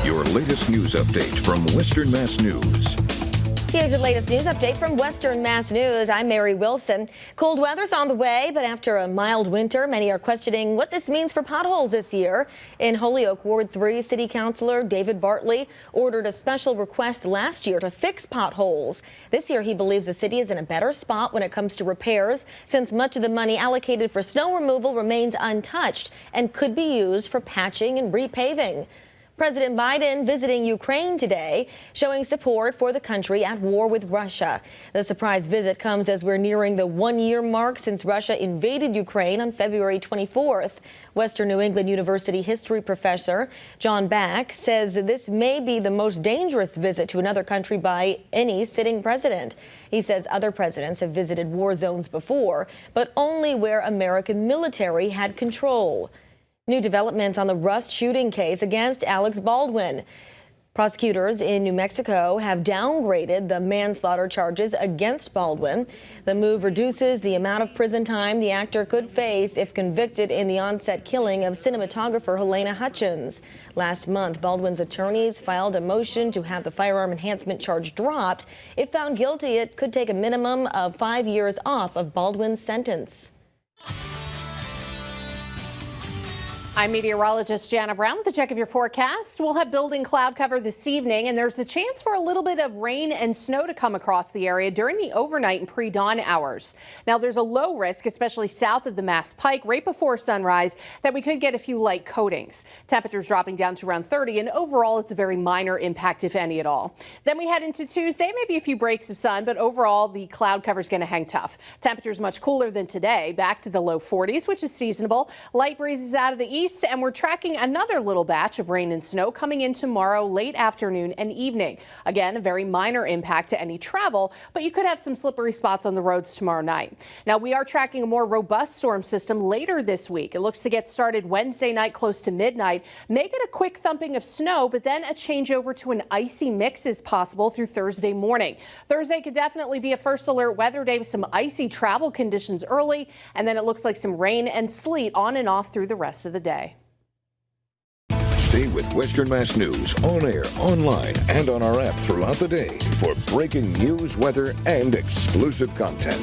Your latest news update from Western Mass News. Here's your latest news update from Western Mass News. I'm Mary Wilson. Cold weather's on the way, but after a mild winter, many are questioning what this means for potholes this year. In Holyoke, Ward 3 City Councilor David Bartley ordered a special request last year to fix potholes. This year, he believes the city is in a better spot when it comes to repairs, since much of the money allocated for snow removal remains untouched and could be used for patching and repaving. President Biden visiting Ukraine today, showing support for the country at war with Russia. The surprise visit comes as we're nearing the one-year mark since Russia invaded Ukraine on February 24th. Western New England University history professor John Back says that this may be the most dangerous visit to another country by any sitting president. He says other presidents have visited war zones before, but only where American military had control. New developments on the Rust shooting case against Alex Baldwin. Prosecutors in New Mexico have downgraded the manslaughter charges against Baldwin. The move reduces the amount of prison time the actor could face if convicted in the on-set killing of cinematographer Helena Hutchins. Last month, Baldwin's attorneys filed a motion to have the firearm enhancement charge dropped. If found guilty, it could take a minimum of 5 years off of Baldwin's sentence. I'm meteorologist Jana Brown with a check of your forecast. We'll have building cloud cover this evening, and there's a chance for a little bit of rain and snow to come across the area during the overnight and pre-dawn hours. Now, there's a low risk, especially south of the Mass Pike, right before sunrise, that we could get a few light coatings. Temperatures dropping down to around 30, and overall, it's a very minor impact, if any at all. Then we head into Tuesday, maybe a few breaks of sun, but overall, the cloud cover is going to hang tough. Temperatures much cooler than today, back to the low 40s, which is seasonable. Light breezes out of the east, and we're tracking another little batch of rain and snow coming in tomorrow late afternoon and evening. Again, a very minor impact to any travel, but you could have some slippery spots on the roads tomorrow night. Now, we are tracking a more robust storm system later this week. It looks to get started Wednesday night close to midnight. Make it a quick thumping of snow, but then a changeover to an icy mix is possible through Thursday morning. Thursday could definitely be a first alert weather day with some icy travel conditions early, and then it looks like some rain and sleet on and off through the rest of the day. Stay with Western Mass News on air, online, and on our app throughout the day for breaking news, weather, and exclusive content.